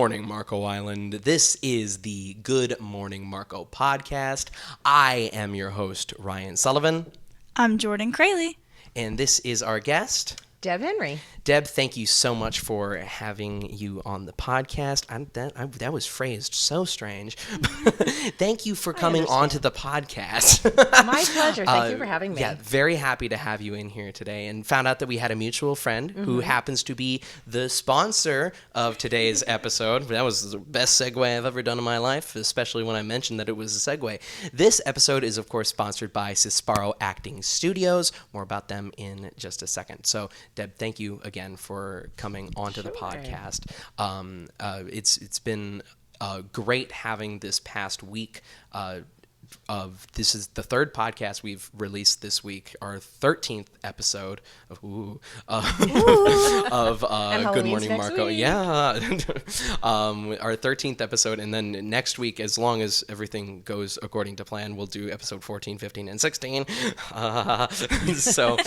morning, Marco Island. This is the Good Morning Marco podcast. I am your host, Ryan Sullivan. I'm Jordan Kraley. And this is our guest, Deb Henry. Deb, thank you so much for having you on the podcast. That was phrased so strange. Thank you for coming onto the podcast. My pleasure. Thank you for having me. Yeah, very happy to have you in here today, and found out that we had a mutual friend who happens to be the sponsor of today's episode. That was the best segue I've ever done in my life, especially when I mentioned that it was a segue. This episode is, of course, sponsored by Cisparo Acting Studios. More about them in just a second. So, Deb, thank you again for coming onto the podcast. It's been great having this past week. This is the third podcast we've released this week, our 13th episode of Good Morning Marco. Week. Yeah. Our 13th episode, and then next week, as long as everything goes according to plan, we'll do episode 14, 15, and 16. So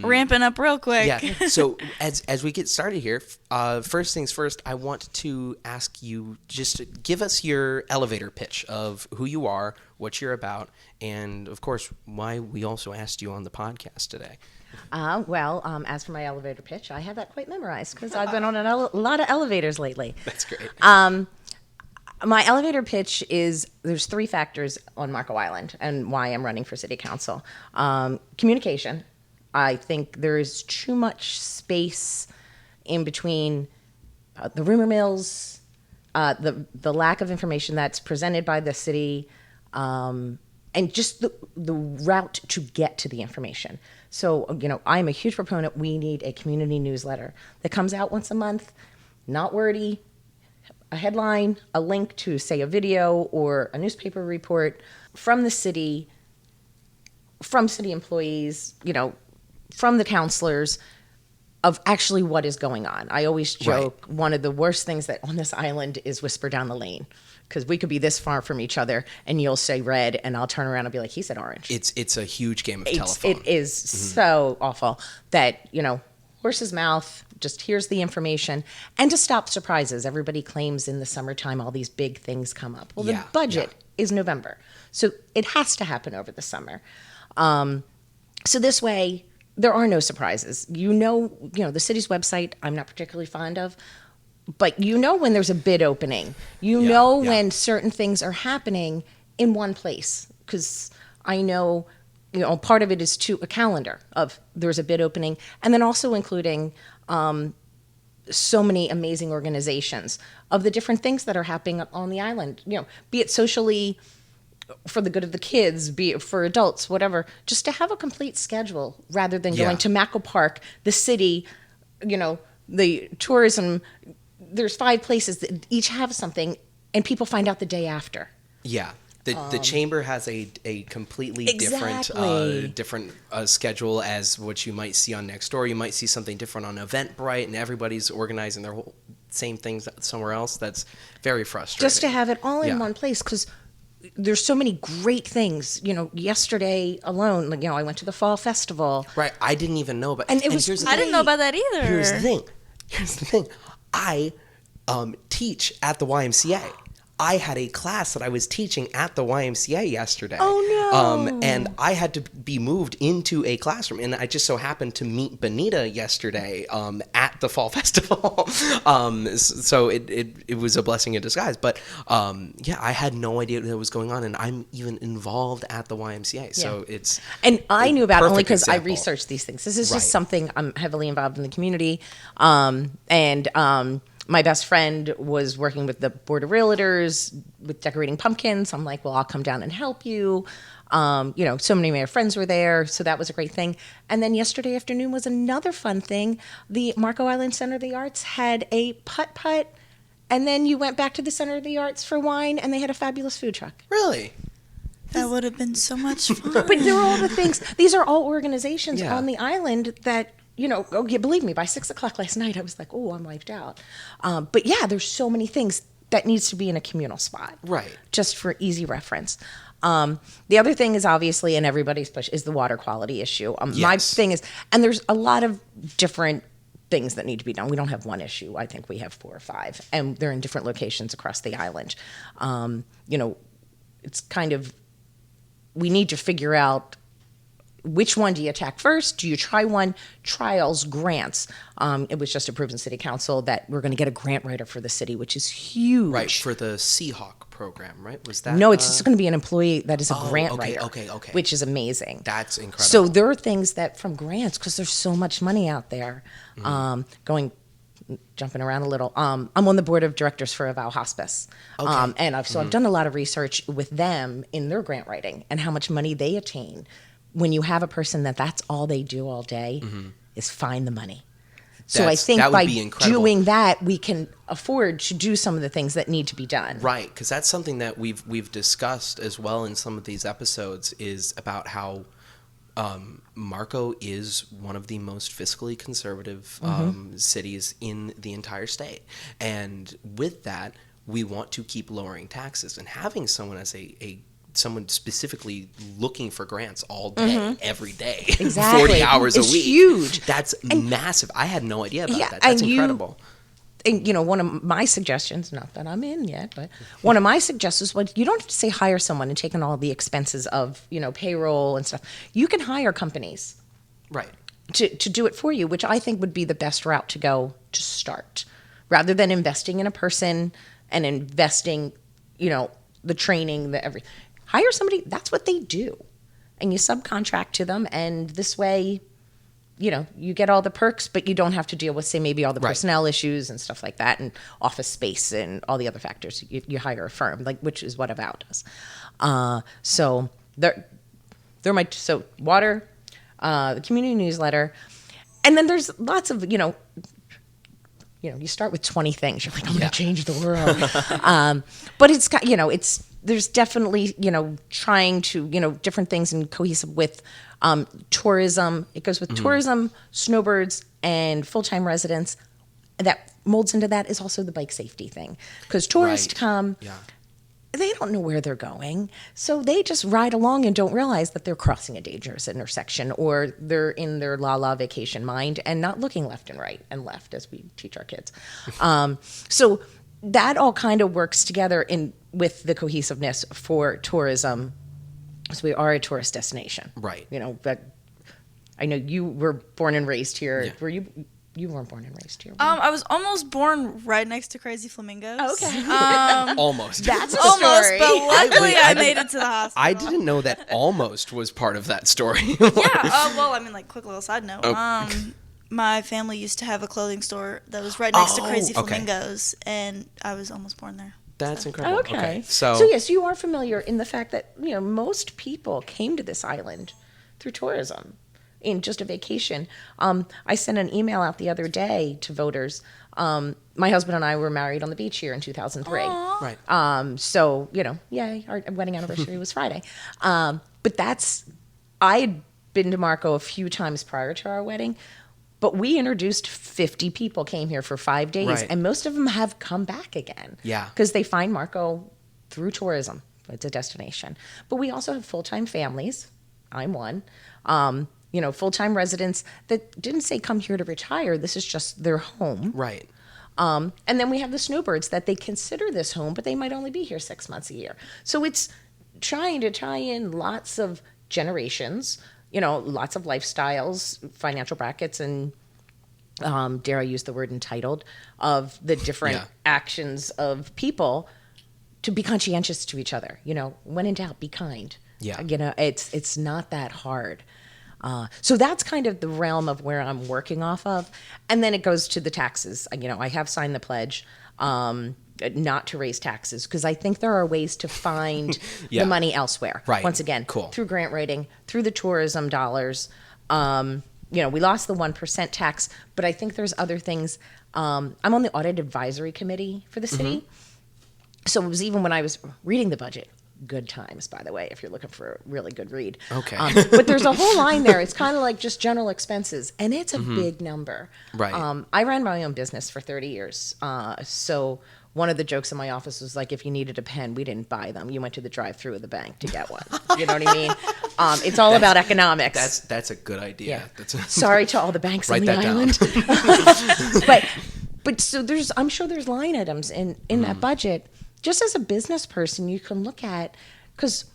Ramping up real quick. Yeah. So as we get started here, first things first, I want to ask you just to give us your elevator pitch of who you are, what you're about, and of course, why we also asked you on the podcast today. As for my elevator pitch, I have that quite memorized because I've been on a lot of elevators lately. That's great. My elevator pitch is there's three factors on Marco Island and why I'm running for city council. Communication. I think there is too much space in between the rumor mills, the lack of information that's presented by the city, and just the route to get to the information. So, I'm a huge proponent. We need a community newsletter that comes out once a month, not wordy, a headline, a link to, say, a video or a newspaper report from the city, from city employees, from the counselors, of actually what is going on. I always joke, One of the worst things that on this island is whisper down the lane, because we could be this far from each other and you'll say red and I'll turn around and be like, he said orange. It's a huge game of telephone. It is so awful that, horse's mouth, just here's the information. And to stop surprises, everybody claims in the summertime all these big things come up. Well, the budget is November. So it has to happen over the summer. So this way, there are no surprises. The city's website I'm not particularly fond of, but when there's a bid opening. When certain things are happening in one place, because I know, part of it is to a calendar of there's a bid opening, and then also including so many amazing organizations of the different things that are happening on the island, be it socially, for the good of the kids, be it for adults, whatever, just to have a complete schedule rather than going to Macco Park, the city, the tourism. There's 5 places that each have something, and people find out the day after. Yeah. The chamber has a completely different schedule as what you might see on Nextdoor. You might see something different on Eventbrite, and everybody's organizing their whole same things somewhere else. That's very frustrating. Just to have it all in one place, because there's so many great things. Yesterday alone, I went to the fall festival. Right, I didn't even know about. And it was. I didn't know about that either. Here's the thing. I teach at the YMCA. I had a class that I was teaching at the YMCA yesterday. Oh, no. And I had to be moved into a classroom. And I just so happened to meet Benita yesterday at the Fall Festival. So it was a blessing in disguise. But I had no idea what was going on. And I'm even involved at the YMCA. So it's. And I knew about it only because I researched these things. This is just something I'm heavily involved in the community. My best friend was working with the Board of Realtors with decorating pumpkins. I'm like, well, I'll come down and help you. So many of my friends were there, so that was a great thing. And then yesterday afternoon was another fun thing. The Marco Island Center of the Arts had a putt-putt, and then you went back to the Center of the Arts for wine, and they had a fabulous food truck. Really? That would have been so much fun. But they're all the things. These are all organizations on the island that believe me, by 6 o'clock last night, I was like, oh, I'm wiped out. But there's so many things that needs to be in a communal spot. Right. Just for easy reference. The other thing is obviously, and everybody's push, is the water quality issue. My thing is, and there's a lot of different things that need to be done. We don't have one issue. I think we have 4 or 5, and they're in different locations across the island. It's kind of, we need to figure out which one do you attack first? Do you try one? Trials, grants. It was just approved in City Council that we're going to get a grant writer for the city, which is huge. Right, for the Seahawk program, right? Was that? No, it's just going to be an employee that is a grant okay, writer. okay. Which is amazing. That's incredible. So there are things that from grants, because there's so much money out there, jumping around a little. I'm on the board of directors for Avow Hospice. Okay. And I've done a lot of research with them in their grant writing and how much money they attain when you have a person that's all they do all day is find the money. So I think by doing that, we can afford to do some of the things that need to be done. Right, because that's something that we've discussed as well in some of these episodes, is about how Marco is one of the most fiscally conservative cities in the entire state. And with that, we want to keep lowering taxes. And having someone as someone specifically looking for grants all day, every day, exactly. 40 hours a week. Huge. That's massive. I had no idea about that. That's incredible. And one of my suggestions, not that I'm in yet, but one of my suggestions was you don't have to say hire someone and take on all the expenses of, payroll and stuff. You can hire companies. Right. To do it for you, which I think would be the best route to go to start. Rather than investing in a person and investing, the training, everything. Hire somebody, that's what they do. And you subcontract to them, and this way, you get all the perks, but you don't have to deal with, say, maybe all the personnel issues and stuff like that, and office space and all the other factors. You hire a firm, which is what Avow does. So water, the community newsletter, and then there's lots of, you start with 20 things. You're like, I'm going to change the world. But it's got, there's definitely, trying to, different things and cohesive with tourism. It goes with tourism, snowbirds, and full-time residents. That molds into that is also the bike safety thing. Because tourists come, they don't know where they're going. So they just ride along and don't realize that they're crossing a dangerous intersection, or they're in their la-la vacation mind and not looking left and right and left, as we teach our kids. So that all kind of works together with the cohesiveness for tourism, because we are a tourist destination. Right. But I know you were born and raised here. Yeah. Were you? You weren't born and raised here. I was almost born right next to Crazy Flamingos. Oh, okay. Almost. That's a almost, story. But luckily I made it to the hospital. I didn't know that almost was part of that story. Quick little side note. My family used to have a clothing store that was right next to Crazy Flamingos, and I was almost born there. That's incredible. Okay. So yes, you are familiar in the fact that most people came to this island through tourism, in just a vacation. I sent an email out the other day to voters. My husband and I were married on the beach here in 2003. Aww. Right. So yay, our wedding anniversary was Friday. But I had been to Marco a few times prior to our wedding. But we introduced 50 people, came here for 5 days, and most of them have come back again. Yeah. Because they find Marco through tourism. It's a destination. But we also have full-time families. I'm one. Full-time residents that didn't say come here to retire. This is just their home. Right. And then we have the snowbirds that they consider this home, but they might only be here 6 months a year. So it's trying to tie in lots of generations, lots of lifestyles, financial brackets, and dare I use the word entitled, of the different actions of people to be conscientious to each other. When in doubt, be kind. Yeah. It's not that hard. So that's kind of the realm of where I'm working off of. And then it goes to the taxes. I have signed the pledge not to raise taxes, because I think there are ways to find the money elsewhere. Right. Once again, cool. Through grant writing, through the tourism dollars. We lost the 1% tax, but I think there's other things. I'm on the audit advisory committee for the city. So it was even when I was reading the budget. Good times, by the way, if you're looking for a really good read. Okay. But there's a whole line there. It's kind of like just general expenses, and it's a big number. Right. I ran my own business for 30 years. So one of the jokes in my office was like, if you needed a pen, we didn't buy them. You went to the drive-through of the bank to get one. You know what I mean? It's all about economics. That's a good idea. Yeah. Sorry to all the banks on the island. But so I'm sure there's line items in that budget. Just as a business person, you can look at, because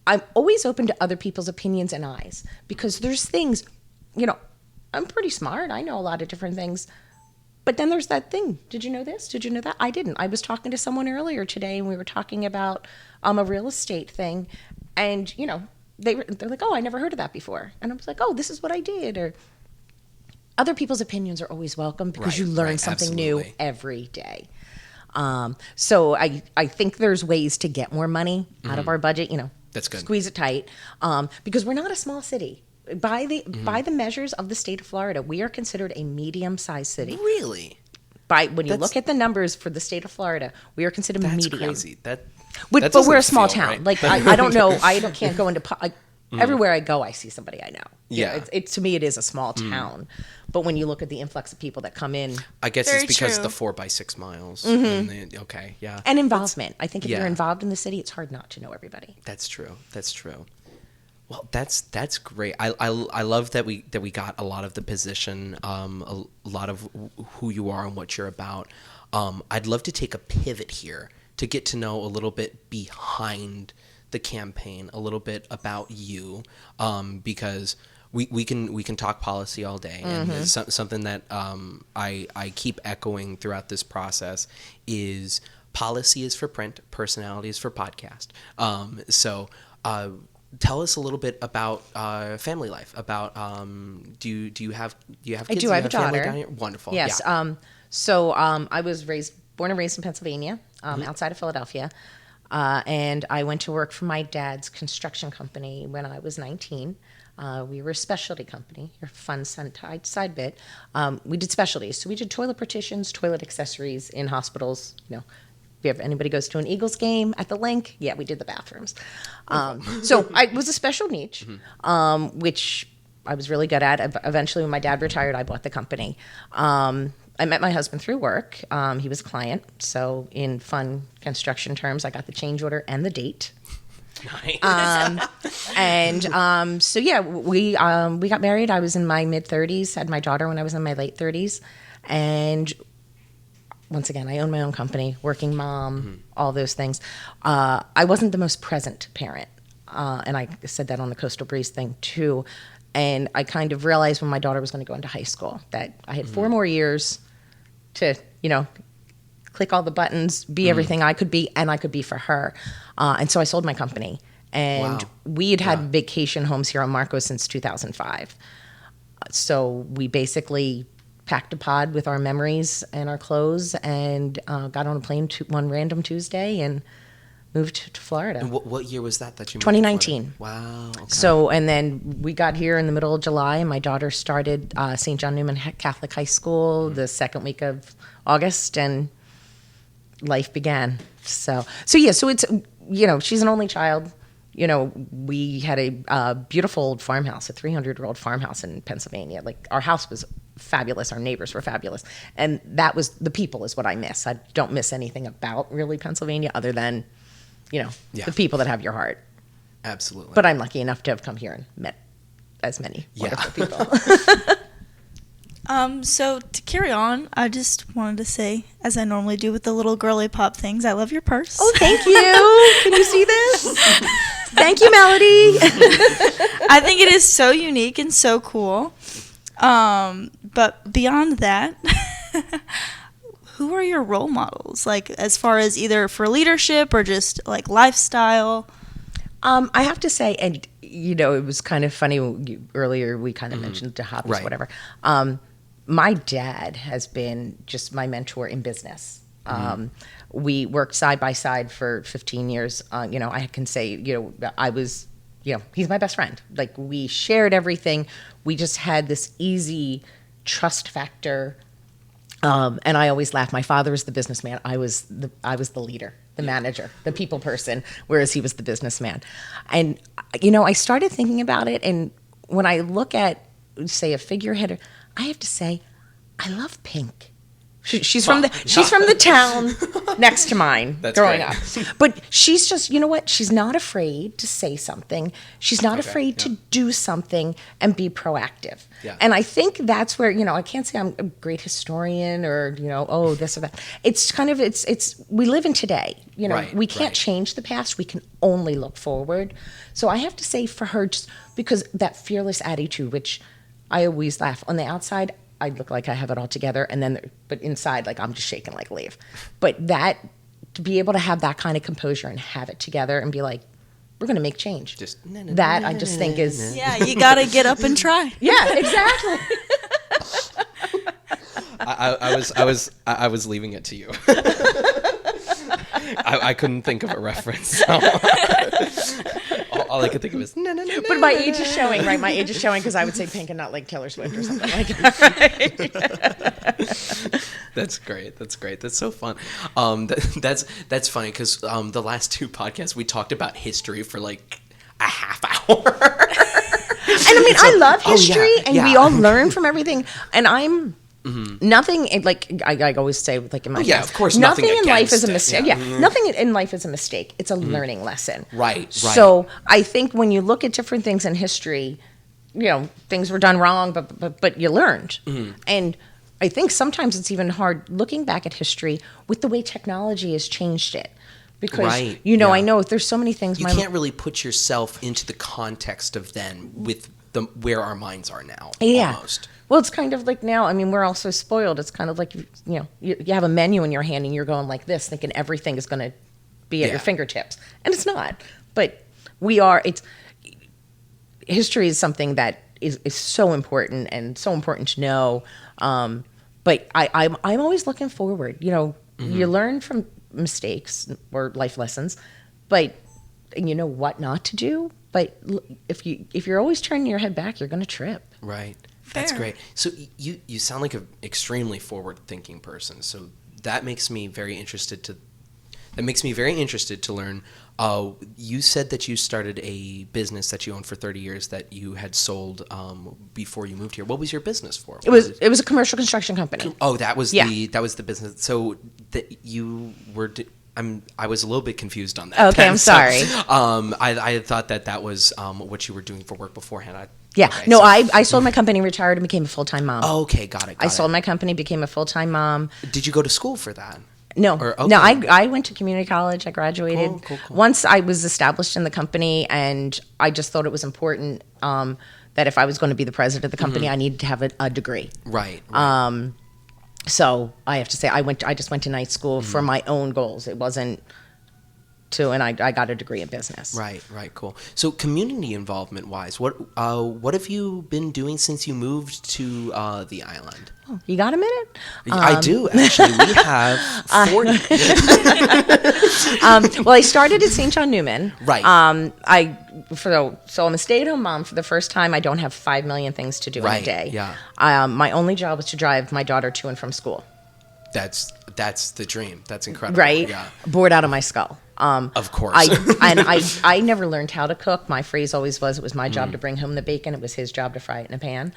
I'm always open to other people's opinions and eyes, because there's things, I'm pretty smart. I know a lot of different things. But then there's that thing. Did you know this? Did you know that? I didn't. I was talking to someone earlier today, and we were talking about a real estate thing. And, they're like, oh, I never heard of that before. And I was like, oh, this is what I did. Or other people's opinions are always welcome, because you learn something new every day. So I think there's ways to get more money out of our budget, That's good. Squeeze it tight, because we're not a small city. By the measures of the state of Florida, we are considered a medium-sized city. Really? When you look at the numbers for the state of Florida, we are considered medium. That's crazy. But we're a small town. Right. Like I don't know. Can't go into. Everywhere I go, I see somebody I know. Yeah. To me, it is a small town. But when you look at the influx of people that come in, I guess it's because of the 4x6 miles. And okay, yeah. And involvement. I think if you're involved in the city, it's hard not to know everybody. That's true. Well, that's great. I love that we got a lot of the position, a lot of who you are and what you're about. I'd love to take a pivot here to get to know a little bit behind the campaign, a little bit about you, because we can talk policy all day, and it's something that I keep echoing throughout this process is policy is for print, personality is for podcast. Tell us a little bit about family life. About do you have kids? I do. I have a daughter. Down here? Wonderful. Yes. Yeah. I was born and raised in Pennsylvania, outside of Philadelphia, and I went to work for my dad's construction company when I was 19. We were a specialty company. Your fun side bit. We did specialties, so we did toilet partitions, toilet accessories in hospitals. If anybody goes to an Eagles game at the Link, yeah, we did the bathrooms. So I was a special niche, which I was really good at. Eventually, when my dad retired, I bought the company. I met my husband through work. He was a client. So in fun construction terms, I got the change order and the date. Nice. We got married. I was in my mid-30s, had my daughter when I was in my late 30s. And once again, I own my own company, working mom, all those things. I wasn't the most present parent. And I said that on the Coastal Breeze thing too. And I kind of realized when my daughter was going to go into high school that I had 4 more years to, click all the buttons, be everything I could be, and I could be for her. And so I sold my company. And we had vacation homes here on Marco since 2005. So we basically packed a pod with our memories and our clothes and got on a plane one random Tuesday and moved to Florida. And what year was that you moved 2019. Wow. Okay. So, and then we got here in the middle of July, and my daughter started St. John Newman Catholic High School the second week of August, and life began. So it's, she's an only child. We had a beautiful old farmhouse, a 300-year-old farmhouse in Pennsylvania. Like, our house was fabulous. Our neighbors were fabulous. And the people is what I miss. I don't miss anything about really Pennsylvania other than, the people that have your heart. Absolutely. But I'm lucky enough to have come here and met as many wonderful people. So to carry on, I just wanted to say, as I normally do with the little girly pop things, I love your purse. Oh, thank you. Can you see this? Thank you, Melody. I think it is so unique and so cool. But beyond that, who are your role models? Like, as far as either for leadership or just like lifestyle? I have to say, and it was kind of funny earlier, we kind of mentioned the hobbies, right. Whatever. My dad has been just my mentor in business. We worked side by side for 15 years. I can say, I was, he's my best friend. Like, we shared everything. We just had this easy trust factor. And I always laugh. My father was the businessman. I was the leader, the manager, the people person, whereas he was the businessman. And, I started thinking about it. And when I look at, say, a figurehead, I have to say, I love pink. She's from the town next to mine. That's growing great. up. But she's just, you know what? She's not afraid to say something. She's not afraid to do something and be proactive. Yeah. And I think that's where, I can't say I'm a great historian or, this or that. It's kind of, it's we live in today. We can't change the past. We can only look forward. So I have to say for her, just because that fearless attitude, which I always laugh on the outside, I look like I have it all together, but inside, like I'm just shaking like a leaf. But to be able to have that kind of composure and have it together and be like, we're going to make change. I just think is you got to get up and try. Yeah, exactly. I was leaving it to you. I couldn't think of a reference. All I could think of is no. But my age is showing, right? My age is showing because I would say Pink and not like Taylor Swift or something like that. Right? That's great. That's so fun. That's funny because the last 2 podcasts we talked about history for like a half hour. And I mean, I love history, and we all learn from everything. And I'm. Nothing like I always say, like in my class, of course, nothing in life is a mistake. Nothing in life is a mistake. It's a learning lesson. Right. So I think when you look at different things in history, things were done wrong, but you learned. And I think sometimes it's even hard looking back at history with the way technology has changed it. Because, I know there's so many things. You can't really put yourself into the context of then with where our minds are now. Yeah. Almost. Well, it's kind of like now, I mean, we're all so spoiled. It's kind of like, you have a menu in your hand and you're going like this, thinking everything is going to be at your fingertips. And it's not. But history is something that is so important and so important to know. But I'm always looking forward. You learn from mistakes or life lessons, and you know what not to do. But if you're always turning your head back, you're going to trip. Right. That's great. So you sound like an extremely forward-thinking person. So that makes me very interested to learn. You said that you started a business that you owned for 30 years that you had sold before you moved here. What was your business for? It was a commercial construction company. Oh, that was the business. So that you were. I was a little bit confused on that. Okay, I'm sorry. I thought that was what you were doing for work beforehand. I sold my company, retired, and became a full-time mom. Oh, okay, got it. I sold my company, became a full-time mom. Did you go to school for that? No. No, I went to community college. I graduated. Cool. Once I was established in the company, and I just thought it was important that if I was going to be the president of the company, I needed to have a degree. Right. So I have to say, I just went to night school for my own goals. It wasn't and I got a degree in business. Right, cool. So community involvement wise, what have you been doing since you moved to the island? Oh, you got a minute? I do, actually. We have 40. Well, I started at St. John Newman. Right. So I'm a stay-at-home mom for the first time. I don't have 5 million things to do in a day. Yeah. My only job was to drive my daughter to and from school. That's the dream. That's incredible. Right. Yeah. Bored out of my skull. Of course. I never learned how to cook. My phrase always was, it was my job to bring home the bacon. It was his job to fry it in a pan.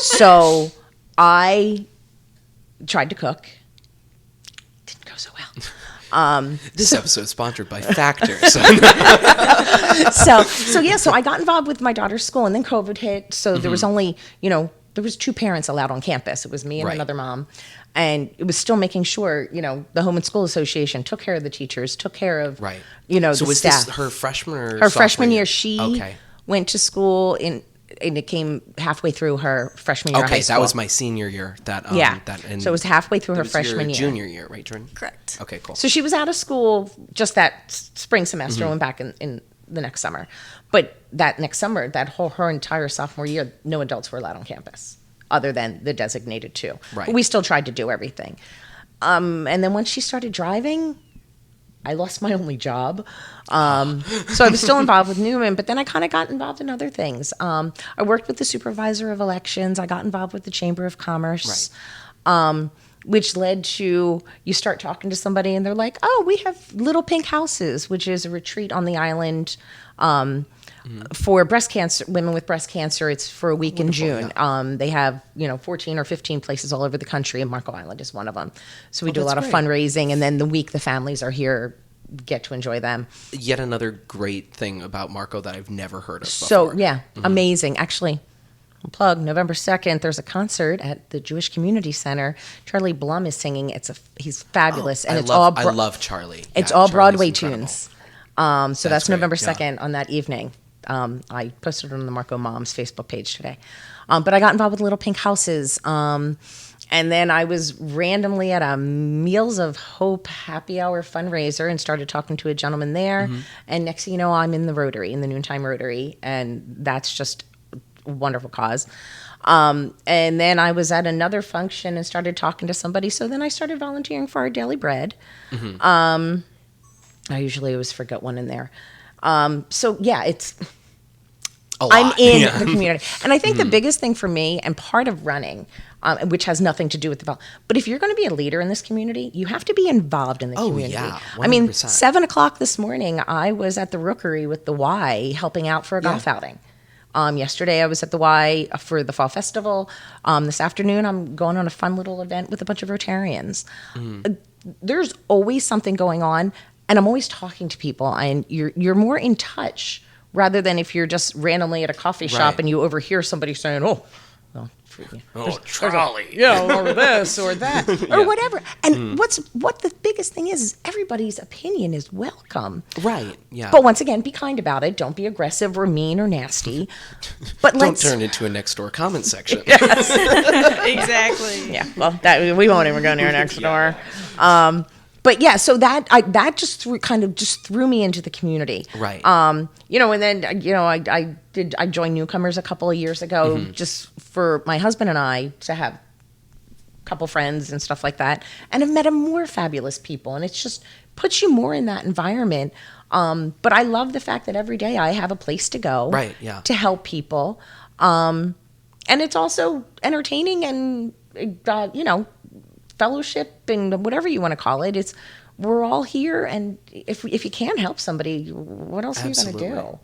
So I tried to cook. Didn't go so well. This episode is sponsored by Factor. So I got involved with my daughter's school, and then COVID hit. So there was only, there was 2 parents allowed on campus. It was me and another mom. And it was still making sure, the Home and School Association took care of the teachers, took care of, so the was staff. This her freshman or her freshman year? She went to school and it came halfway through her freshman year of high school. That was my senior year. So it was halfway through her freshman year. Junior year, right, Jordan? Correct. Okay, cool. So she was out of school just that spring semester, went back in the next summer. But that next summer, her entire sophomore year, no adults were allowed on campus, other than the designated 2. Right. But we still tried to do everything. And then once she started driving, I lost my only job. So I was still involved with Newman, but then I kind of got involved in other things. I worked with the supervisor of elections. I got involved with the Chamber of Commerce, which led to you start talking to somebody and they're like, oh, we have Little Pink Houses, which is a retreat on the island For breast cancer, women with breast cancer, it's for a week in June. Yeah. They have 14 or 15 places all over the country, and Marco Island is one of them. So we do a lot of great. fundraising, and then the week the families are here, get to enjoy them. Yet another great thing about Marco that I've never heard of So before. amazing. Actually, plug November 2nd. There's a concert at the Jewish Community Center. Charlie Blum is singing. He's fabulous, and I love Charlie. It's Yeah, all Charlie's Broadway incredible. tunes. So that's great. November Yeah. 2nd on that evening. I posted it on the Marco Moms Facebook page today. But I got involved with Little Pink Houses. And then I was randomly at a Meals of Hope happy hour fundraiser and started talking to a gentleman there. And next thing you know, I'm in the Rotary, in the Noontime Rotary. And that's just a wonderful cause. And then I was at another function and started talking to somebody. So then I started volunteering for Our Daily Bread. I usually always forget one in there. So yeah, it's A lot. I'm in the community. And I think the biggest thing for me, and part of running, which has nothing to do with the but if you're going to be a leader in this community, you have to be involved in the community. Yeah, I mean, 100%. 7:00 this morning, I was at the Rookery with the Y helping out for a golf outing. Yesterday, I was at the Y for the Fall Festival. This afternoon, I'm going on a fun little event with a bunch of Rotarians. There's always something going on, and I'm always talking to people, and you're more in touch rather than if you're just randomly at a coffee shop Right. and you overhear somebody saying, Charlie. or this or that or whatever. And what the biggest thing is everybody's opinion is welcome. Right. Yeah. But once again, be kind about it. Don't be aggressive or mean or nasty. But Don't let's turn into a next door comment section. Exactly. Yeah, well, that we won't even go near next door. But yeah, so that just threw me into the community. Right. And then I joined Newcomers a couple of years ago just for my husband and I to have a couple friends and stuff like that, and I've met more fabulous people, and it's just puts you more in that environment. But I love the fact that every day I have a place to go, Right, yeah. to help people, and it's also entertaining and fellowship and whatever you want to call it. We're all here, and if you can't help somebody, what else are you going to Absolutely.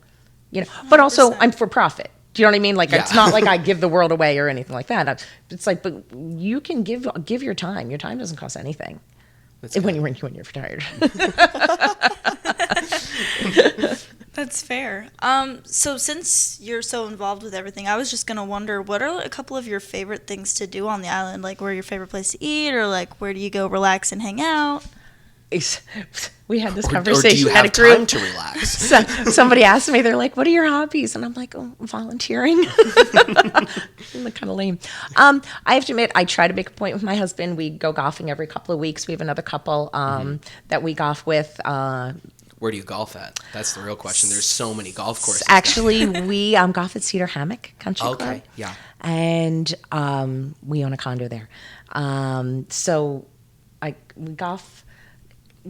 do? But also I'm for profit. Do you know what I mean? Like, Yeah. it's not like I give the world away or anything like that. It's like, but you can give your time. Your time doesn't cost anything. When you're retired. That's fair. So since you're so involved with everything, I was just gonna wonder, what are a couple of your favorite things to do on the island? Like, where your favorite place to eat, or like, where do you go relax and hang out? We had this Or conversation do you at have a group. time to relax? Somebody asked me, they're like, "What are your hobbies?" And I'm like, "Oh, volunteering." Kind of lame. I have to admit, I try to make a point with my husband. We go golfing every couple of weeks. We have another couple that we golf with. Where do you golf at? That's the real question. There's so many golf courses. Actually, we golf at Cedar Hammock Country Club. Okay, yeah. And we own a condo there. So we golf.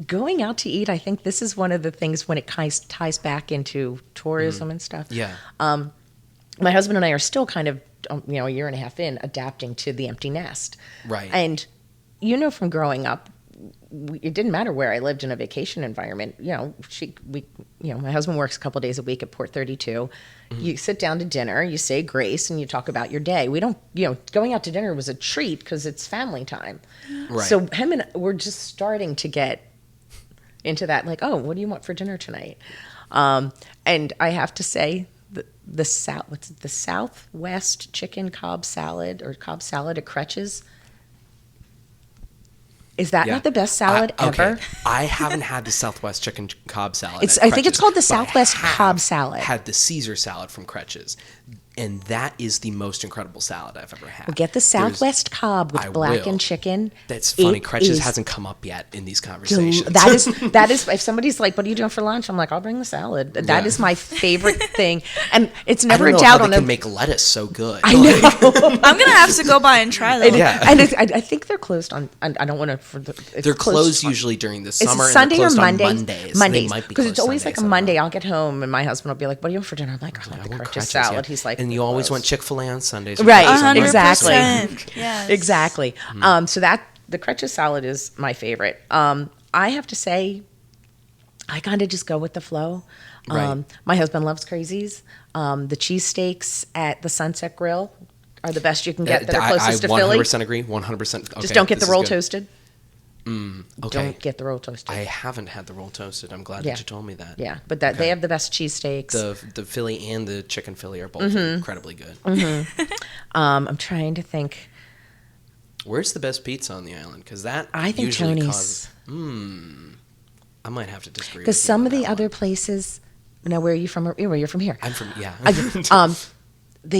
Going out to eat, I think this is one of the things when it ties back into tourism and stuff. Yeah. My husband and I are still kind of, a year and a half in, adapting to the empty nest. Right. And from growing up, it didn't matter where I lived in a vacation environment. My husband works a couple days a week at Port 32. You sit down to dinner, you say grace, and you talk about your day. We don't, going out to dinner was a treat because it's family time. Right. So him and we're just starting to get into that, like, oh, what do you want for dinner tonight? And I have to say, the Southwest chicken Cobb salad at Crutch's. Is that not the best salad ever? I haven't had the Southwest chicken Cobb salad. I think Crutch's, it's called the but Southwest I have Cobb salad. Had the Caesar salad from Crutch's, and that is the most incredible salad I've ever had. Well, get the Southwest Cobb with blackened chicken. That's funny. It Crutch's is hasn't come up yet in these conversations. That is. If somebody's like, "What are you doing for lunch?" I'm like, "I'll bring the salad." That is my favorite thing, and it's never I don't a know how doubt they on can make lettuce so good. I know. I'm gonna have to go by and try that. Yeah. And I think they're closed on. I don't want to. They're closed usually during the It's summer. Sunday and or they're closed Monday. on Mondays. They Mondays, might be because closed it's always Sundays, like a I don't Monday. know. I'll get home and my husband will be like, "What do you want for dinner?" I'm like, "I want the Crutch's salad." yeah. He's like, and you always "Closed." want Chick-fil-A on Sundays. or Right. Chick-fil-A on 100%. Mondays. Yes. Exactly. So that the Crutch's salad is my favorite. I have to say, I kind of just go with the flow. Right. My husband loves crazies. The cheesesteaks at the Sunset Grill are the best you can get that are closest to Philly. I 100% agree. 100%. Okay, just don't get the roll toasted. Okay. Don't get the roll toasted. I haven't had the roll toasted. I'm glad that you told me that. Yeah, but they have the best cheesesteaks. The Philly and the chicken Philly are both incredibly good. I'm trying to think. Where's the best pizza on the island? Because that I think usually Tony's. causes. I might have to disagree. Because some of the other one. places. Now, where are you from? Where you're from here? I'm from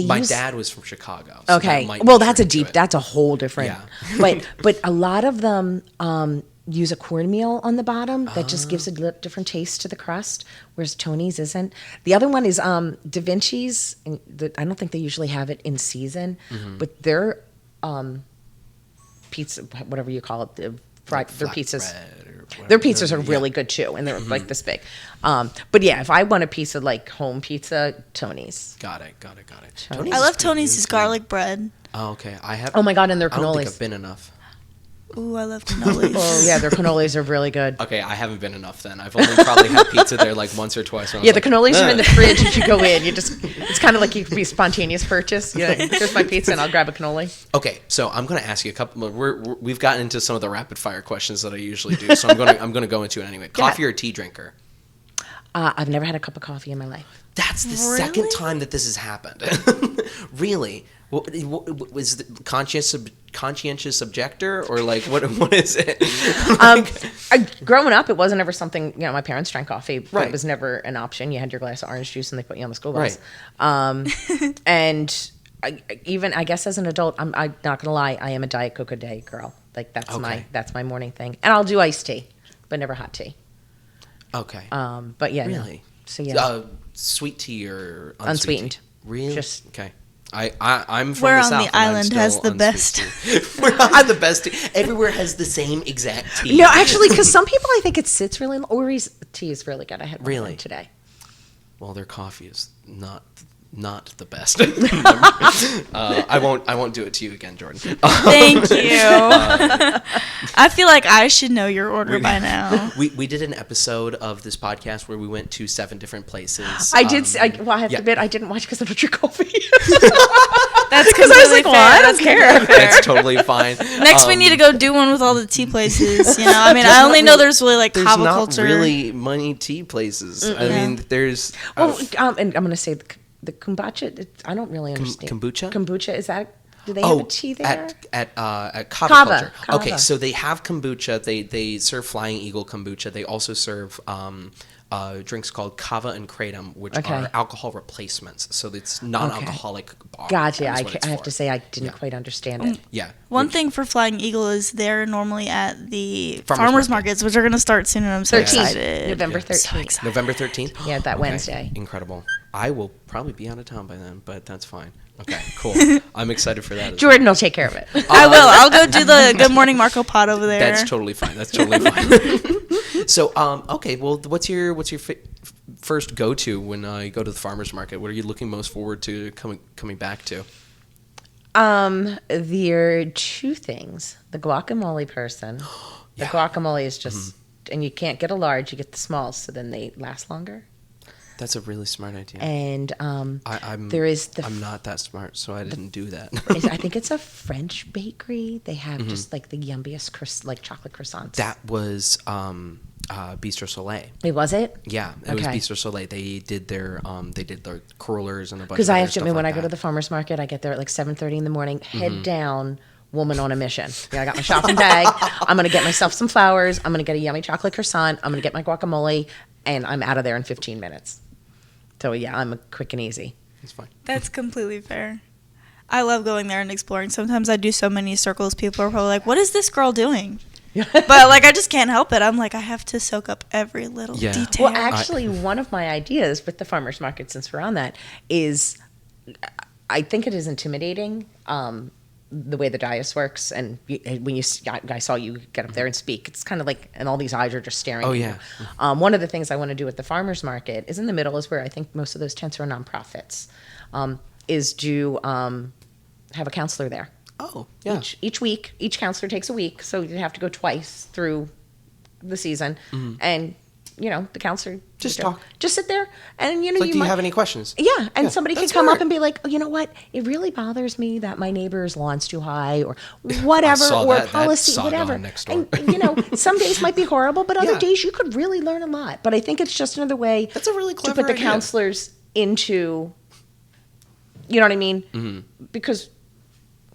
My dad was from Chicago. So okay, that well, that's that's a whole different. Yeah. but a lot of them use a cornmeal on the bottom that just gives a different taste to the crust, whereas Tony's isn't. The other one is Da Vinci's. And I don't think they usually have it in season, but their pizza, whatever you call it, their pizzas. Their pizzas are really good too, and they're like this big. But yeah, if I want a piece of like home pizza, Tony's. Got it. I love Tony's garlic bread. Oh, okay. I have. Oh my god, and their I don't think cannolis. I've been enough. Ooh, I love cannolis. Oh yeah, their cannolis are really good. Okay, I haven't been enough then. I've only probably had pizza there like once or twice. Yeah, the cannolis are in the fridge as you go in. It's kind of like you could be spontaneous purchase. Yeah, here's my pizza and I'll grab a cannoli. Okay, so I'm going to ask you a couple. We've gotten into some of the rapid fire questions that I usually do, so I'm going to go into it anyway. Coffee or tea drinker? I've never had a cup of coffee in my life. That's the second time that this has happened. Really? Was the conscientious objector, or like what is it? Growing up, it wasn't ever something. My parents drank coffee, but Right. it was never an option. You had your glass of orange juice, and they put you on the school bus. Right. And I guess as an adult, I'm not gonna lie, I am a Diet Coke a day girl. Like that's my morning thing, and I'll do iced tea, but never hot tea. Okay. But yeah, Really? No. So yeah, Sweet tea or unsweetened. Tea? Really? Just okay. I'm from Where the on South, the island has the best? Where on the best tea? Everywhere has the same exact tea. No, actually, because some people I think it sits really. Ori's tea is really good. I had one today. Well, their coffee is not the best. I won't do it to you again, Jordan. Thank you. I feel like I should know your order by now. We did an episode of this podcast where we went to 7 different places. I did. I have to admit, I didn't watch because I don't drink coffee. That's because I was like, well, I don't care. That's totally fine. Next, we need to go do one with all the tea places. I mean, I only know there's really like Kava culture. There's not really many tea places. I mean, there's. Well, and I'm going to say the kombucha. I don't really understand. Kombucha. Kombucha, is that? Do they have a tea there? At Kava culture. Kava. Okay, so they have kombucha. They serve Flying Eagle kombucha. They also serve drinks called Kava and Kratom, which are alcohol replacements. So it's non-alcoholic bar. Gotcha. I have to say I didn't quite understand it. Yeah. One thing for Flying Eagle is they're normally at the farmers markets, which are going to start soon, and I'm so excited. November 13th. So November 13th? Yeah, that Wednesday. Incredible. I will probably be out of town by then, but that's fine. Okay, cool. I'm excited for that. Jordan will take care of it. I will. I'll go do the Good Morning Marco Pot over there. That's totally fine. So, okay. Well, what's your first go-to when you go to the farmers market? What are you looking most forward to coming back to? There are 2 things. The guacamole person. The guacamole is just, and you can't get a large. You get the smalls, so then they last longer. That's a really smart idea. And I'm not that smart, so I didn't do that. I think it's a French bakery. They have just like the yummiest like chocolate croissants. That was Bistro Soleil. Wait, was it? Yeah, it was Bistro Soleil. They did their curlers and a bunch. Because I have to admit, when I go to the farmers market, I get there at like 7:30 in the morning. Head down. Woman on a mission. I got my shopping bag. I'm going to get myself some flowers. I'm going to get a yummy chocolate croissant. I'm going to get my guacamole, and I'm out of there in 15 minutes. So yeah, I'm quick and easy. That's fine. That's completely fair. I love going there and exploring. Sometimes I do so many circles. People are probably like, "What is this girl doing?" But like, I just can't help it. I'm like, I have to soak up every little detail. Well, actually, one of my ideas with the farmers market, since we're on that, is I think it is intimidating. The way the dais works, and when I saw you get up there and speak, it's kind of like, and all these eyes are just staring at you. One of the things I want to do at the farmers market is in the middle, is where I think most of those tents are nonprofits, is to have a counselor there. Oh, yeah. Each week, each counselor takes a week, so you have to go twice through the season, and the counselor Just talk. Just sit there, and do you have any questions? Yeah, and somebody can come smart. up and be like, oh, you know what? It really bothers me that my neighbor's lawn's too high, or whatever, or policy, whatever. Next door. And some days might be horrible, but other days you could really learn a lot. But I think it's just another way That's a really clever to put the idea. counselors into, you know what I mean? Mm-hmm. Because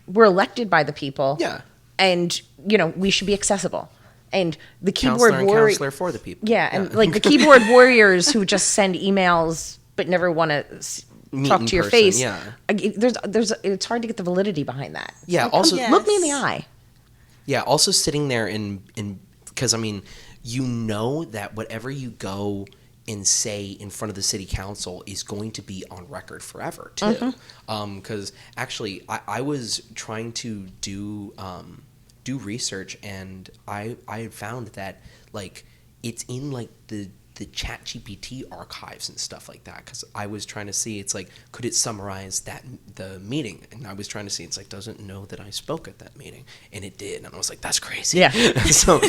we're elected by the people. Yeah. And, we should be accessible. And the Counselor keyboard and warrior. counselor for the people. Yeah, and like the keyboard warriors who just send emails but never want to talk to your person, face. yeah. It's hard to get the validity behind that. Yeah, Like, also- look me in the eye. Yeah, also sitting there in because that whatever you go and say in front of the city council is going to be on record forever too. Because actually, I was trying to do research, and I found that like it's in like the ChatGPT archives and stuff like that, because I was trying to see, it's like, could it summarize the meeting, and I was trying to see, it's like, doesn't know that I spoke at that meeting, and it did, and I was like, that's crazy. Yeah. so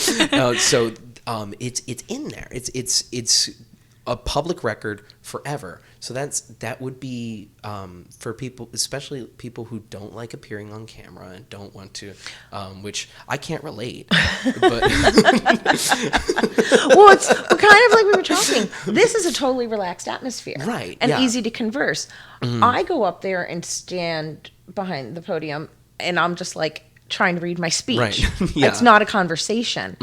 it's in there. It's a public record forever. So that would be for people, especially people who don't like appearing on camera and don't want to, which I can't relate. But Well, it's kind of like we were talking. This is a totally relaxed atmosphere, Right, and yeah. easy to converse. I go up there and stand behind the podium, and I'm just like trying to read my speech. Right. Yeah. It's not a conversation.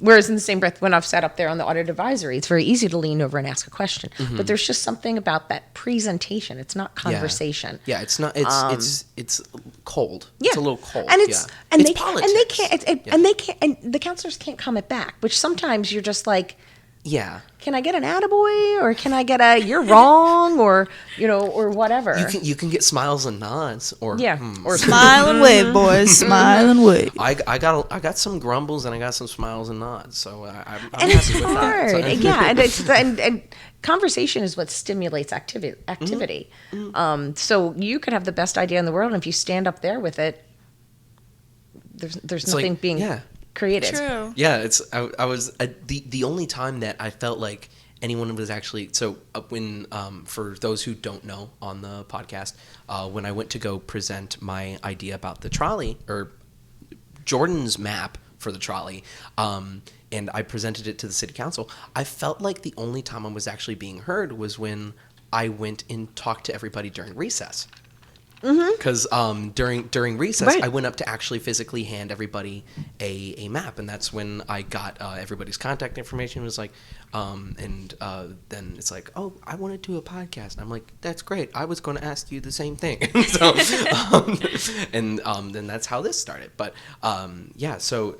Whereas in the same breath, when I've sat up there on the audit advisory, it's very easy to lean over and ask a question. But there's just something about that presentation. It's not conversation. Yeah, it's not. It's cold. Yeah. It's a little cold. And it's yeah. and It's they politics. and they can't and they can't, and the counselors can't comment back. Which sometimes you're just like, Yeah. can I get an attaboy, or can I get a you're wrong, or or whatever. You can get smiles and nods, or or Smile and wave, boys. Smile and wave. I got some grumbles and I got some smiles and nods, so I'm and happy it's with hard. that. So- Yeah, and it's and conversation is what stimulates activity. So you could have the best idea in the world, and if you stand up there with it, there's nothing like, being yeah. created. True. Yeah, I was the only time that I felt like anyone was actually when for those who don't know on the podcast, when I went to go present my idea about the trolley, or Jordan's map for the trolley, and I presented it to the city council, I felt like the only time I was actually being heard was when I went and talked to everybody during recess. Because during recess, Right. I went up to actually physically hand everybody a map, and that's when I got everybody's contact information. It was like, then it's like, oh, I want to do a podcast. And I'm like, that's great. I was going to ask you the same thing. So, then that's how this started. But yeah, so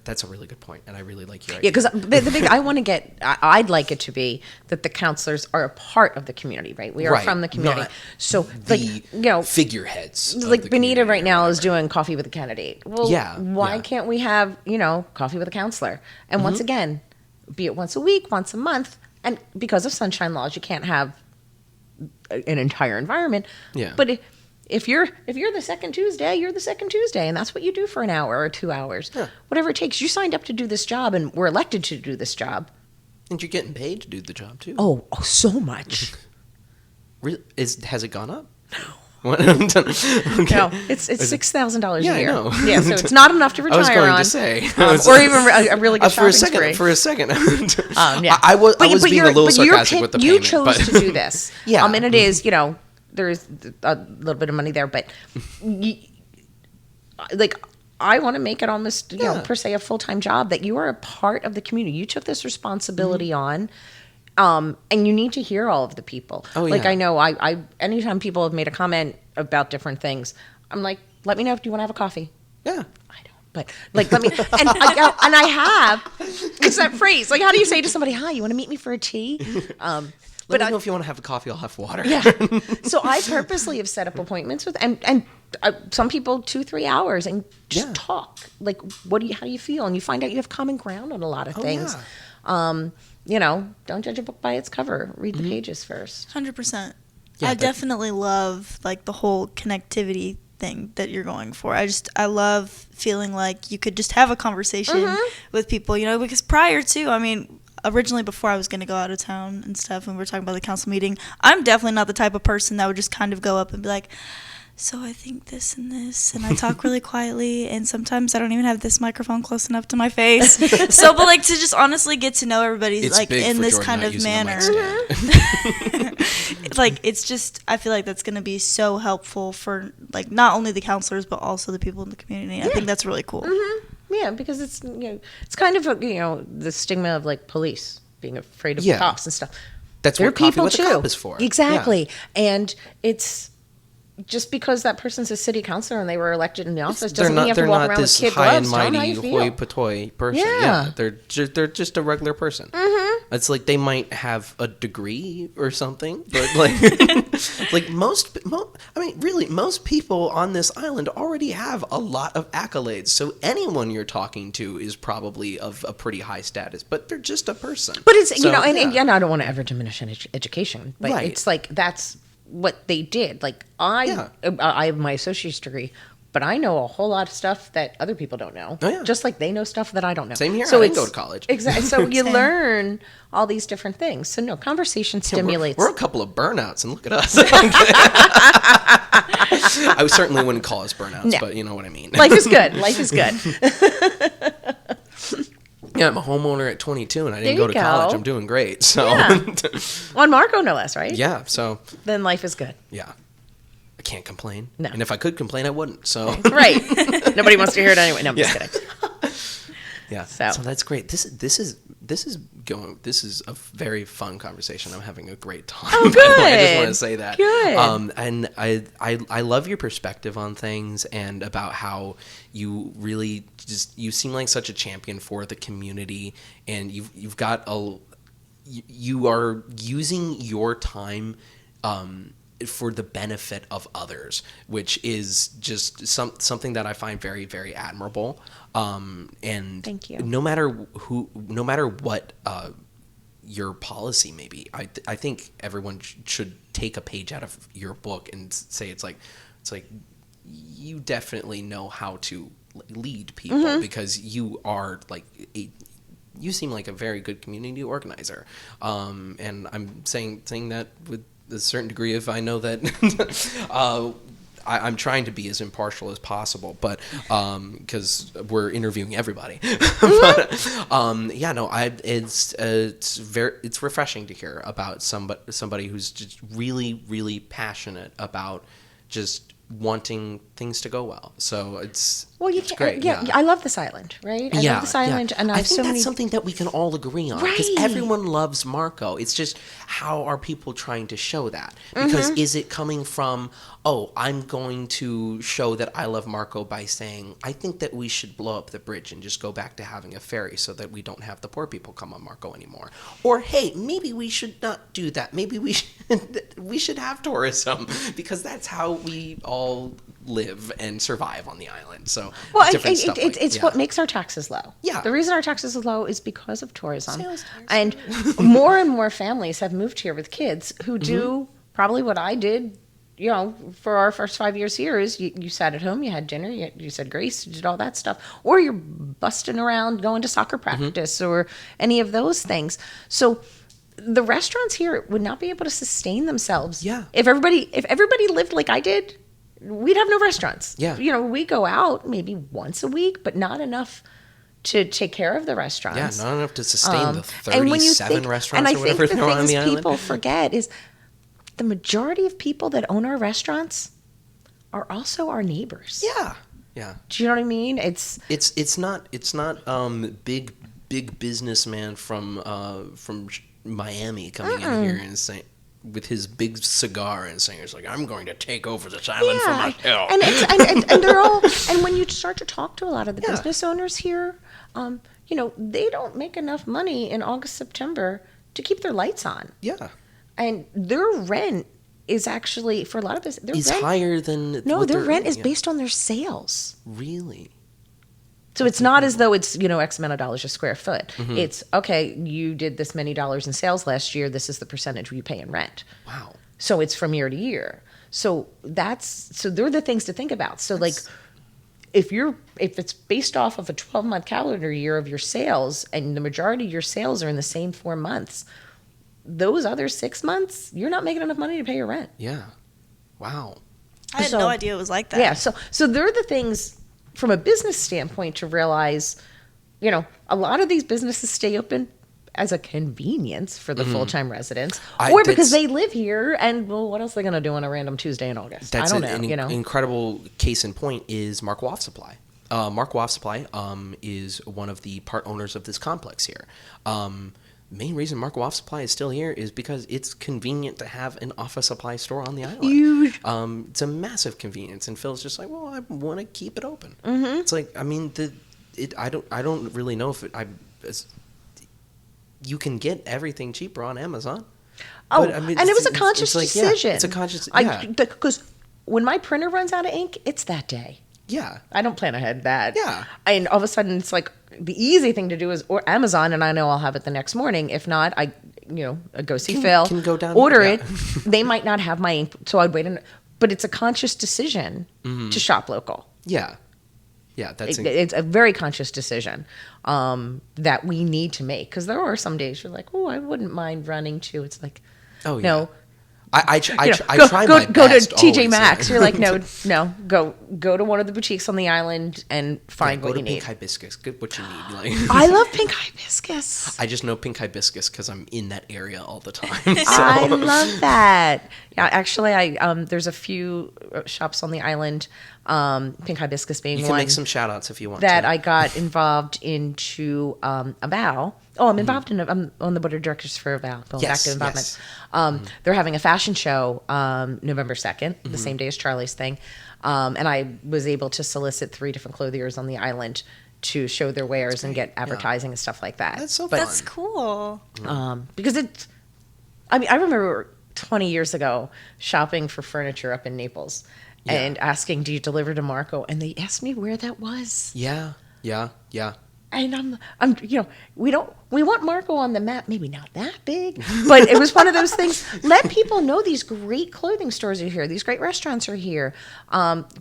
that's a really good point, and I really like your idea. Yeah, because the big I'd like it to be that the counselors are a part of the community, right? We are Right, from the community, not so the figureheads. of like the Benita community right or now is whatever. doing coffee with a candidate. Well, Yeah, why yeah. can't we have coffee with a counselor? And once again, be it once a week, once a month, and because of sunshine laws, you can't have an entire environment. Yeah. But if you're the second Tuesday, you're the second Tuesday, and that's what you do for an hour or 2 hours, Yeah. whatever it takes. You signed up to do this job, and were elected to do this job. And you're getting paid to do the job too. Oh, so much. Has it gone up? No. Okay. No, it's $6,000 Yeah, a I year. know. Yeah, so it's not enough to I retire was going on. to say, or even a really good shopping spree. for a second. Yeah. I was being a little sarcastic with the you payment, chose but to do this. Yeah. And it is, there's a little bit of money there, but I want to make it almost, per se, a full-time job, that you are a part of the community. You took this responsibility on, and you need to hear all of the people. Oh, Like, yeah. I know, I anytime people have made a comment about different things, I'm like, let me know if you want to have a coffee. Yeah. I don't. But let me, and I have, it's that phrase. Like, how do you say to somebody, "Hi, you want to meet me for a tea?" Let me know if you want to have a coffee. I'll have water. Yeah. So I purposely have set up appointments with, and some people 2-3 hours, and just Yeah. talk. Like, how do you feel? And you find out you have common ground on a lot of things. Yeah. Don't judge a book by its cover. Read the pages first. 100%. Yeah, I but- definitely love like the whole connectivity thing that you're going for. I love feeling like you could just have a conversation with people, you know, because prior to, I mean, originally before I was going to go out of town and stuff, and we were talking about the council meeting, I'm definitely not the type of person that would just kind of go up and be like, so I think this and this, and I talk really quietly, and sometimes I don't even have this microphone close enough to my face. So, but like to just honestly get to know everybody, It's like big in for this Jordan kind not of using a mic manner. stand. Like it's just, I feel like that's going to be so helpful for like not only the counselors but also the people in the community. I think that's really cool. Yeah, because it's, you know, it's kind of a, you know, the stigma of like police being afraid of cops and stuff. That's They're what Coffee people with too. the Cop is for. Exactly. Yeah. And it's just because that person's a city councilor and they were elected in the office doesn't mean you have to walk around with kid gloves. They're not this high and mighty, hoi-polloi person. Yeah. They're just a regular person. It's like they might have a degree or something, but like like most people on this island already have a lot of accolades. So anyone you're talking to is probably of a pretty high status, but they're just a person. But it's, so, you know, and I don't want to ever diminish education, but it's like that's what they did. Like I have my associate's degree, but I know a whole lot of stuff that other people don't know. Oh, yeah. Just like they know stuff that I don't know. Same here. So I didn't go to college. Exactly. So you learn all these different things. So no, conversation stimulates. We're a couple of burnouts, and look at us. I certainly wouldn't call us burnouts, but you know what I mean. Life is good. Life is good. Yeah, I'm a homeowner at 22, and I didn't go to college. I'm doing great. So, on Marco, no less, right? Yeah. So then life is good. Yeah, I can't complain. No, and if I could complain, I wouldn't. So right, nobody wants to hear it anyway. No, I'm just kidding. Yeah. So that's great. This is a very fun conversation. I'm having a great time. Oh, good. I just want to say that. Good. And I love your perspective on things and about how you really you seem like such a champion for the community, and you've got you are using your time for the benefit of others, which is just something that I find very, very admirable. And thank you. No matter what your policy may be, I think everyone should take a page out of your book and say it's like you definitely know how to lead people because you are like you seem like a very good community organizer. And I'm saying that with a certain degree of I know that I'm trying to be as impartial as possible, but because we're interviewing everybody. But it's refreshing to hear about somebody who's just really, really passionate about just wanting things to go well. So it's great. Yeah, I love this island, right? I love this island, and I think that's something that we can all agree on because everyone loves Marco. It's just how are people trying to show that? Because is it coming from, I'm going to show that I love Marco by saying I think that we should blow up the bridge and just go back to having a ferry so that we don't have the poor people come on Marco anymore? Or hey, maybe we should not do that. Maybe we should have tourism because that's how we all live and survive on the island. So it's what makes our taxes low. Yeah. The reason our taxes are low is because of tourism. And more and more families have moved here with kids who do probably what I did, you know, for our first 5 years here is you sat at home, you had dinner, you said grace, you did all that stuff, or you're busting around going to soccer practice or any of those things. So the restaurants here would not be able to sustain themselves. Yeah. If everybody lived like I did, we'd have no restaurants. Yeah. You know, we go out maybe once a week, but not enough to take care of the restaurants. Yeah, not enough to sustain the 37 restaurants or whatever there are on the island. And I think the things people forget is the majority of people that own our restaurants are also our neighbors. Yeah. Yeah. Do you know what I mean? It's not big businessman from Miami coming in here and saying with his big cigar and saying it's like I'm going to take over this island for myself. And they're all and when you start to talk to a lot of the business owners here, you know, they don't make enough money in August, September to keep their lights on. Yeah. And their rent is actually for a lot of this higher than their rent is based on their sales. Really? So it's not as though it's, X amount of dollars a square foot. It's, okay, you did this many dollars in sales last year. This is the percentage you pay in rent. Wow. So it's from year to year. So they're the things to think about. So if it's based off of a 12-month calendar year of your sales, and the majority of your sales are in the same 4 months, those other 6 months, you're not making enough money to pay your rent. Yeah. Wow. I had no idea it was like that. Yeah. So there are the things from a business standpoint to realize, a lot of these businesses stay open as a convenience for the full-time residents, or because they live here, and what else are they going to do on a random Tuesday in August? I don't know. An incredible case in point is Mark Waff Supply. Mark Waff Supply is one of the part owners of this complex here. Main reason Mark Waff Supply is still here is because it's convenient to have an office supply store on the island. Huge. It's a massive convenience, and Phil's just like, well, I want to keep it open. It's like, I mean, I don't really know if you can get everything cheaper on Amazon. Oh, and it was a conscious decision. Yeah, it's a conscious, because when my printer runs out of ink, it's that day. Yeah. I don't plan ahead that. Yeah. And all of a sudden, it's like the easy thing to do is or Amazon, and I know I'll have it the next morning. If not, I go see Phil, can go down, order it. They might not have my ink, so I'd wait. But it's a conscious decision to shop local. Yeah. Yeah, it's a very conscious decision that we need to make, because there are some days you're like, oh, I wouldn't mind running to. It's like, oh yeah. No. I try my best. Go to TJ always. Maxx. You're like, no. Go to one of the boutiques on the island and find what you need. Pink hibiscus. Get what you need. Like, I love pink hibiscus. I just know pink hibiscus because I'm in that area all the time. So. I love that. Yeah, actually, there's a few shops on the island. Pink hibiscus being one. You can make some shout outs if you want that to. I got involved into a vow. Oh, I'm involved I'm on the board of directors for a vow. Going back to involvement. Yes. They're having a fashion show November 2nd, the same day as Charlie's thing. And I was able to solicit 3 different clothiers on the island to show their wares and get advertising and stuff like that. That's so fun. That's cool. Because I remember 20 years ago shopping for furniture up in Naples. Yeah. And asking, do you deliver to Marco? And they asked me where that was. Yeah. And I'm we want Marco on the map, maybe not that big, but it was one of those things. Let people know these great clothing stores are here, these great restaurants are here,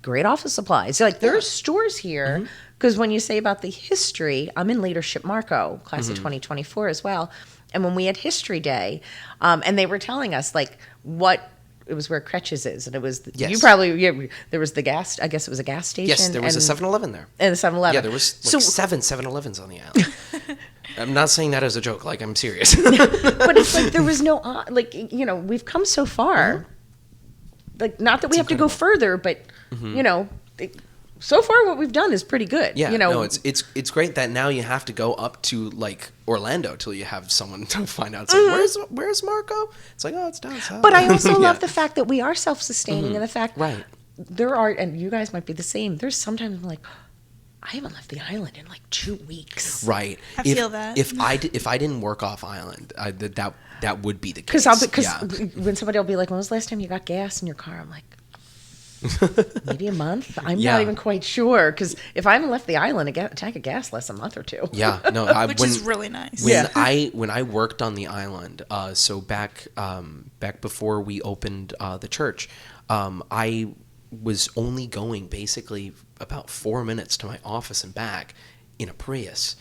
great office supplies. Like there's stores here, because when you say about the history, I'm in Leadership Marco, class of 2024 as well. And when we had History Day, and they were telling us like it was where Kretsch's is, and it was there was the gas. I guess it was a gas station. Yes, there was a 7-Eleven there. And the 7-Eleven. Yeah, there was 7 7-Elevens on the island. I'm not saying that as a joke. Like I'm serious. But it's like there was no we've come so far. Like not that we have to go further, but so far what we've done is pretty good. Yeah, no, it's great that now you have to go up to like Orlando till you have someone to find out. It's like, where's Marco? It's like, oh, it's down south. But I also love the fact that we are self-sustaining, and the fact right. There are, and you guys might be the same. There's sometimes I'm like, I haven't left the island in like 2 weeks. Right. I feel that. If I didn't work off island, that would be the case. Because when somebody will be like, when was the last time you got gas in your car? I'm like, maybe a month. I'm not even quite sure, because if I haven't left the island, a tank of gas lasts a month or 2. Yeah, no, which is really nice. When I worked on the island, so back before we opened the church, I was only going basically about 4 minutes to my office and back in a Prius.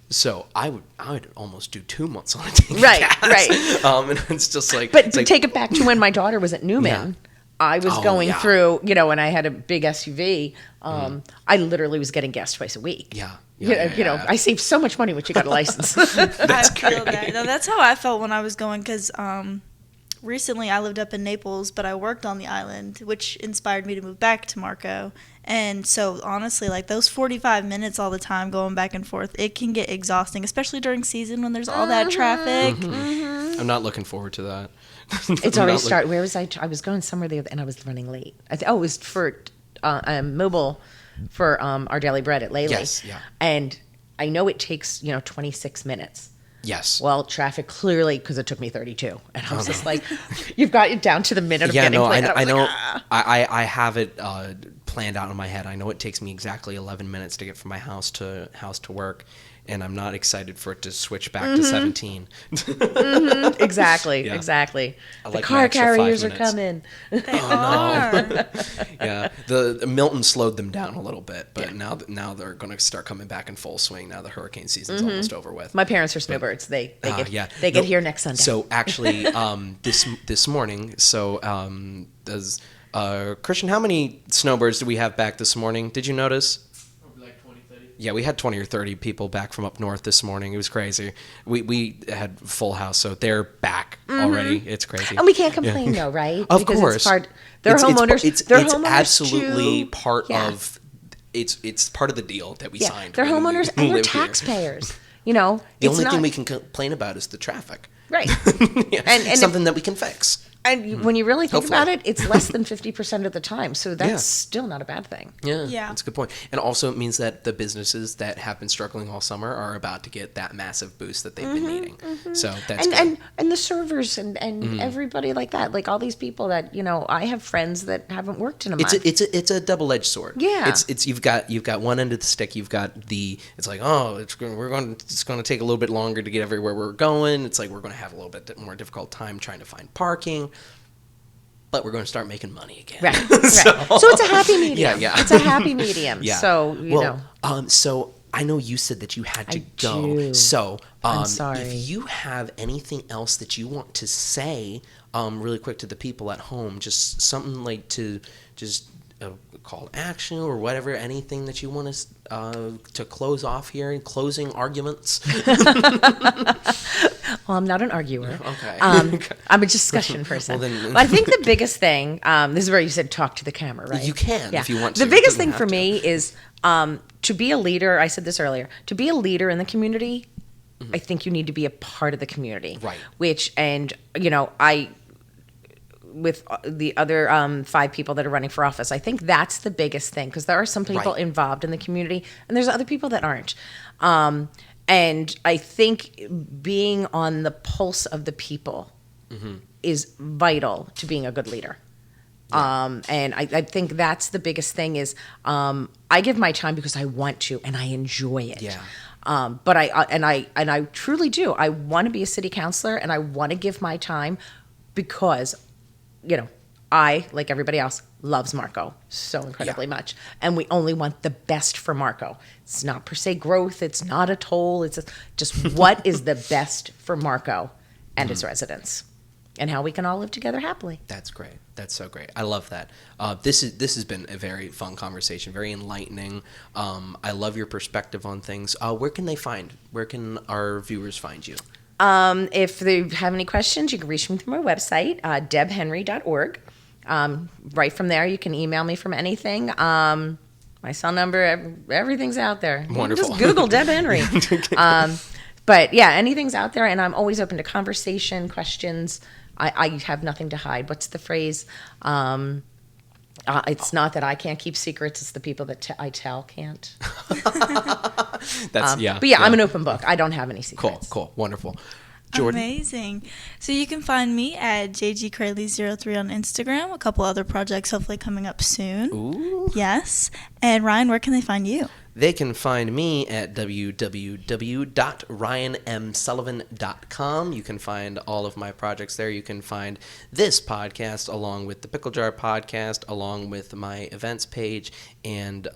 So I would almost do 2 months on a tank of gas. Right. And it's just like, but to take it back to when my daughter was at Newman. Yeah. I was going through, and I had a big SUV. I literally was getting gas twice a week. Yeah. I saved so much money once you got a license. I feel that. No, that's how I felt when I was going, because recently I lived up in Naples, but I worked on the island, which inspired me to move back to Marco. And so honestly, like those 45 minutes all the time going back and forth, it can get exhausting, especially during season when there's all that traffic. I'm not looking forward to that. It's already started. Where was I? I was going somewhere the other, and I was running late. It was for mobile for our daily bread at Lele. Yes, yeah. And I know it takes 26 minutes. Yes. Well, traffic clearly, because it took me 32, and I was just like, "You've got it down to the minute of getting late." I know. I have it planned out in my head. I know it takes me exactly 11 minutes to get from my house to work, and I'm not excited for it to switch back to 17. Exactly. Yeah. Exactly. I The like car my extra 5 carriers are minutes. coming. They are. Yeah, the Milton slowed them down a little bit, but now they're going to start coming back in full swing. Now the hurricane season's almost over with. My parents are snowbirds. They get No, here next Sunday. So actually, this morning, does Christian, how many snowbirds do we have back this morning? Did you notice? Like 20, 30. Yeah, we had 20 or 30 people back from up north this morning. It was crazy. We had full house, so they're back already. It's crazy. And we can't complain though, right? Of because course. It's part, they're homeowners. It's they're homeowners absolutely too. part Yeah. of it's part of the deal that we Yeah, signed. they're when we homeowners and they're live here. taxpayers. You know, The it's only not, thing we can complain about is the traffic. right. Yeah, And something that we can fix. And when you really think Hopefully. about it, it's less than 50% of the time. So that's Yeah. still not a bad thing. Yeah. That's a good point. And also it means that the businesses that have been struggling all summer are about to get that massive boost that they've been needing. So that's good. And the servers and everybody like that, like all these people that, you know, I have friends that haven't worked in a month. It's a double-edged sword. Yeah. It's you've got one end of the stick. It's like, oh, it's going to take a little bit longer to get everywhere we're going. It's like we're going to have a little bit more difficult time trying to find parking. But we're going to start making money again. Right. So it's a happy medium. Yeah. It's a happy medium. Yeah. So, you know. So I know you said that you had to I go. do. So I'm sorry. if you have anything else that you want to say really quick to the people at home, just something like to just call to action or whatever, anything that you want us to close off here, closing arguments. Well, I'm not an arguer. Okay. I'm a discussion person. Well, then- But I think the biggest thing, this is where you said talk to the camera, right? You can if you want to. The It biggest doesn't thing for have to. me is to be a leader. I said this earlier. To be a leader in the community, I think you need to be a part of the community. Right. With the other 5 people that are running for office, I think that's the biggest thing because there are some people Right. involved in the community and there's other people that aren't. And I think being on the pulse of the people is vital to being a good leader. And I think that's the biggest thing is I give my time because I want to and I enjoy it. Yeah. But I truly do. I want to be a city councilor and I want to give my time because, you know, I, like everybody else, loves Marco so incredibly much. And we only want the best for Marco. It's not per se growth. It's not a toll. It's just what is the best for Marco and his residents and how we can all live together happily. That's great. That's so great. I love that. This has been a very fun conversation, very enlightening. I love your perspective on things. Where can our viewers find you? If they have any questions, you can reach me through my website, debhenry.org. Right from there, you can email me from anything. My cell number, everything's out there. Wonderful. Just Google Deb Henry. But yeah, anything's out there, and I'm always open to conversation, questions. I have nothing to hide. What's the phrase? It's not that I can't keep secrets; it's the people that I tell can't. That's But yeah, I'm an open book. I don't have any secrets. Cool, wonderful. Jordan? Amazing. So you can find me at JGKraley03 on Instagram. A couple other projects hopefully coming up soon. Ooh. Yes. And Ryan, where can they find you? They can find me at www.ryanmsullivan.com. You can find all of my projects there. You can find this podcast along with the Pickle Jar podcast, along with my events page and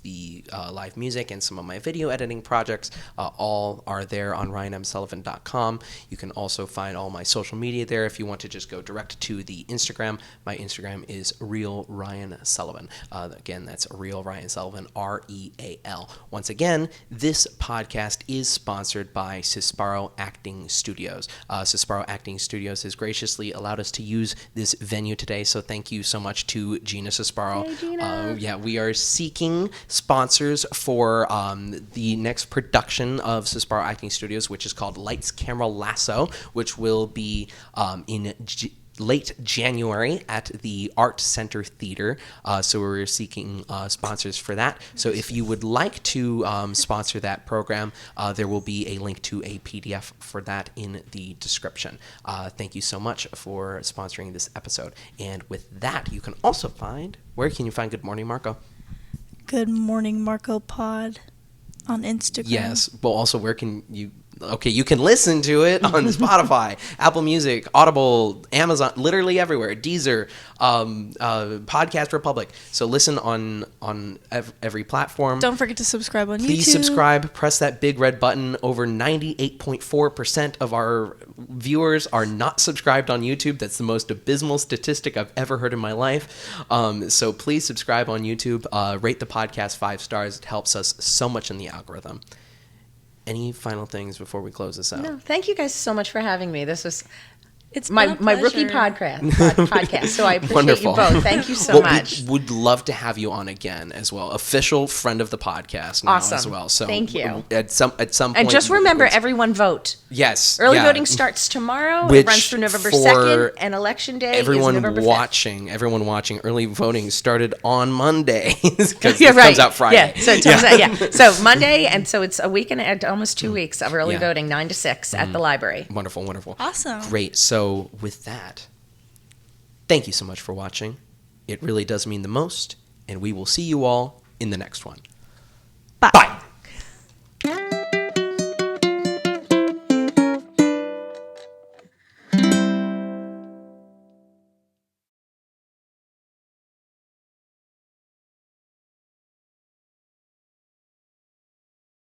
the live music and some of my video editing projects. All are there on ryanmsullivan.com. You can also find all my social media there if you want to just go direct to the Instagram. My Instagram is Real Ryan Sullivan. Again, that's Real Ryan Sullivan, REAL. Once again, this podcast is sponsored by Cisparo Acting Studios. Cisparo Acting Studios has graciously allowed us to use this venue today, so thank you so much to Gina Cisparo. Hey, Gina. We are seeking sponsors for the next production of Cisparo Acting Studios, which is called Lights, Camera, Lasso, which will be in late January at the Art Center Theater. So we're seeking sponsors for that. So if you would like to sponsor that program, there will be a link to a PDF for that in the description. Thank you so much for sponsoring this episode. And with that, you can also find, where can you find Good Morning Marco? Good Morning Marco Pod on Instagram. Yes. Well, also, where can you... Okay, you can listen to it on Spotify, Apple Music, Audible, Amazon, literally everywhere. Deezer, Podcast Republic. So listen on every platform. Don't forget to subscribe on YouTube. Please subscribe. Press that big red button. Over 98.4% of our viewers are not subscribed on YouTube. That's the most abysmal statistic I've ever heard in my life. So please subscribe on YouTube. Rate the podcast 5 stars. It helps us so much in the algorithm. Any final things before we close this out? No, thank you guys so much for having me. This was It's my been a rookie pleasure. podcast. So I appreciate Wonderful. you both. Thank you so Well, much. We would love to have you on again as well. Official friend of the podcast now Awesome. as well. So Thank you. At some point. And just remember, everyone vote. Yes. Early yeah. voting starts tomorrow. Which It runs through November for 2nd, and election day is November 5th. Everyone watching, early voting started on Monday because Yeah, it right. comes out Friday. Yeah, so it comes out, yeah. So Monday, and so it's a week and almost 2 weeks of early Yeah. voting, 9 to 6 at the library. Wonderful, wonderful. Awesome. Great. So with that, thank you so much for watching. It really does mean the most, and we will see you all in the next one. Bye. Bye.